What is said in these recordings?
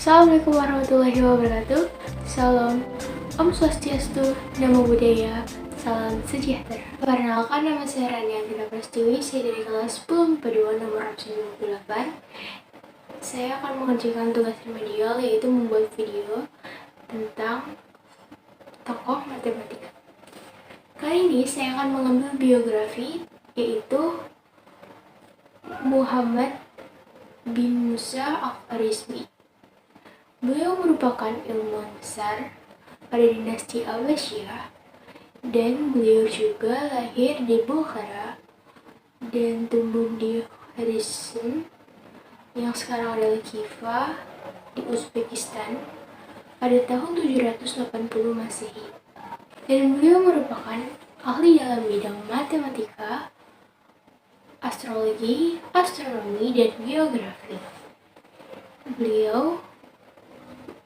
Assalamualaikum warahmatullahi wabarakatuh. Salam Om Swastiastu, Namo Buddhaya, salam sejahtera. Perkenalkan, nama saya Rania Prastiwi, saya dari kelas 10 PDIPA nomor 98. Saya akan mengerjakan tugas remedial, yaitu membuat video tentang tokoh matematika. Kali ini saya akan mengambil biografi, yaitu Muhammad bin Musa al-Khwarizmi. Beliau merupakan ilmuwan besar pada dinasti Abbasiyah, dan beliau juga lahir di Bukhara dan tumbuh di Khorasan yang sekarang adalah Khiva di Uzbekistan pada tahun 780 Masehi. Dan beliau merupakan ahli dalam bidang matematika, astrologi, astronomi, dan geografi. Beliau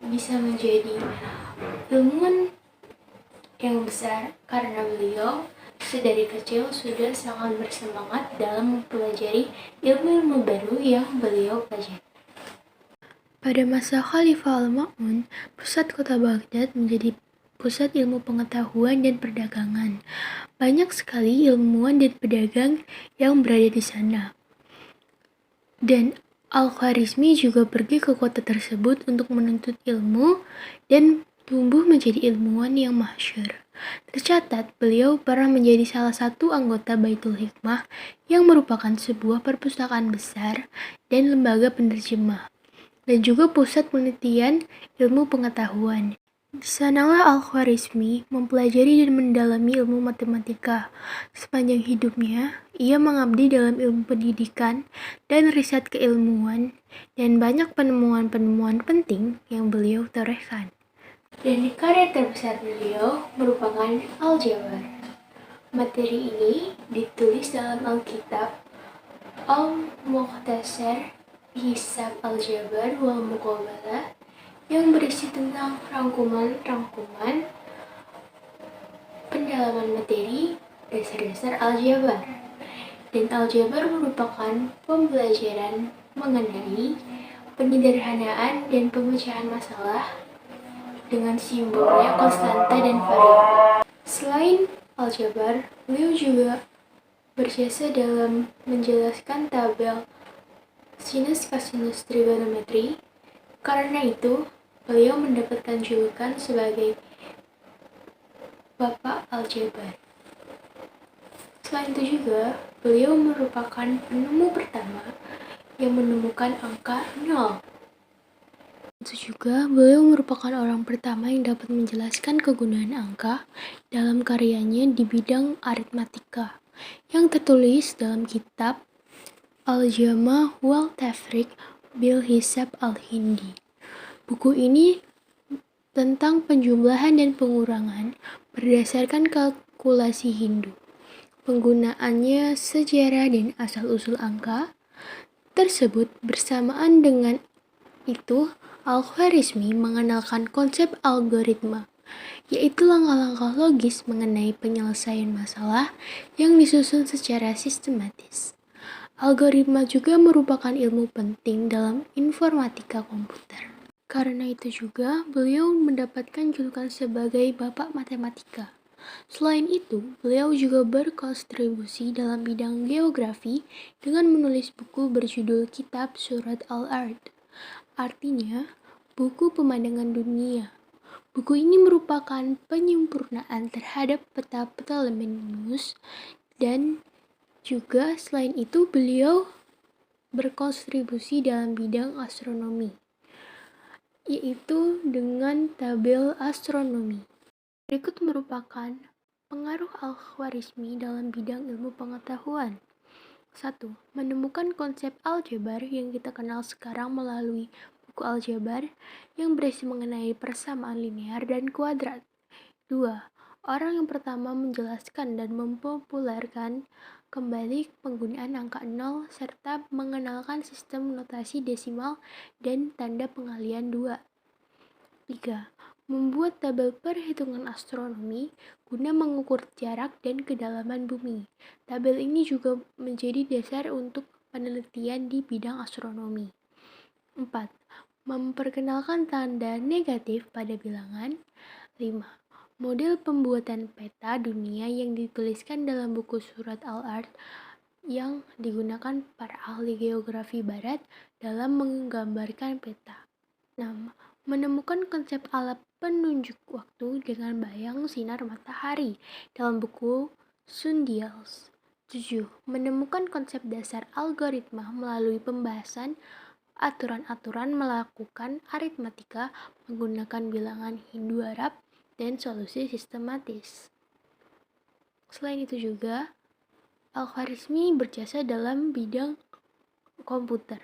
bisa menjadi ilmuwan yang besar karena beliau sedari kecil sudah sangat bersemangat dalam mempelajari ilmu-ilmu baru yang beliau pelajari. Pada masa Khalifah Al-Ma'mun, pusat kota Baghdad menjadi pusat ilmu pengetahuan dan perdagangan. Banyak sekali ilmuwan dan pedagang yang berada di sana. Dan Al-Khwarizmi juga pergi ke kota tersebut untuk menuntut ilmu dan tumbuh menjadi ilmuwan yang masyhur. Tercatat, beliau pernah menjadi salah satu anggota Baitul Hikmah yang merupakan sebuah perpustakaan besar dan lembaga penerjemah, dan juga pusat penelitian ilmu pengetahuan. Di sanalah Al-Khwarizmi mempelajari dan mendalami ilmu matematika. Sepanjang hidupnya, ia mengabdi dalam ilmu pendidikan dan riset keilmuan, dan banyak penemuan-penemuan penting yang beliau torehkan. Dan karya terbesar beliau merupakan Al-Jabar. Materi ini ditulis dalam Alkitab Al-Mukhtasar Hisab Al-Jabar wal Muqabalah, yang berisi tentang rangkuman-rangkuman pendalaman materi dasar-dasar aljabar. Dan aljabar merupakan pembelajaran mengenai penyederhanaan dan pemecahan masalah dengan simbolnya konstanta dan variabel. Selain aljabar, beliau juga berjasa dalam menjelaskan tabel sinus-kosinus trigonometri. Karena itu, beliau mendapatkan julukan sebagai Bapak Aljabar. Selain itu juga, beliau merupakan penemu pertama yang menemukan angka 0. Itu juga, beliau merupakan orang pertama yang dapat menjelaskan kegunaan angka dalam karyanya di bidang aritmatika, yang tertulis dalam kitab Al-Jama' wal Tafriq bil Hisab Al-Hindi. Buku ini tentang penjumlahan dan pengurangan berdasarkan kalkulasi Hindu. Penggunaannya sejarah dan asal-usul angka tersebut. Bersamaan dengan itu, Al-Khwarizmi mengenalkan konsep algoritma, yaitu langkah-langkah logis mengenai penyelesaian masalah yang disusun secara sistematis. Algoritma juga merupakan ilmu penting dalam informatika komputer. Karena itu juga, beliau mendapatkan julukan sebagai Bapak Matematika. Selain itu, beliau juga berkontribusi dalam bidang geografi dengan menulis buku berjudul Kitab Surat Al-Ard, artinya buku pemandangan dunia. Buku ini merupakan penyempurnaan terhadap peta Ptolemeus, dan juga selain itu beliau berkontribusi dalam bidang astronomi, yaitu dengan tabel astronomi. Berikut merupakan pengaruh Al-Khwarizmi dalam bidang ilmu pengetahuan. 1. Menemukan konsep aljabar yang kita kenal sekarang melalui buku Aljabar yang berisi mengenai persamaan linear dan kuadrat. 2. Orang yang pertama menjelaskan dan mempopulerkan kembali penggunaan angka 0 serta mengenalkan sistem notasi desimal dan tanda pengalihan 2. 3. Membuat tabel perhitungan astronomi guna mengukur jarak dan kedalaman bumi. Tabel ini juga menjadi dasar untuk penelitian di bidang astronomi. 4. Memperkenalkan tanda negatif pada bilangan. 5. Model pembuatan peta dunia yang dituliskan dalam buku surat Al-Ard yang digunakan para ahli geografi barat dalam menggambarkan peta. 6. Menemukan konsep alat penunjuk waktu dengan bayang sinar matahari dalam buku Sundials. 7. Menemukan konsep dasar algoritma melalui pembahasan aturan-aturan melakukan aritmatika menggunakan bilangan Hindu-Arab dan solusi sistematis. Selain itu juga, Al-Khwarizmi berjasa dalam bidang komputer.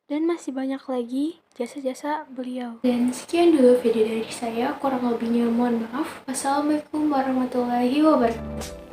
Dan masih banyak lagi jasa-jasa beliau. Dan sekian dulu video dari saya, kurang lebihnya mohon maaf. Wassalamualaikum warahmatullahi wabarakatuh.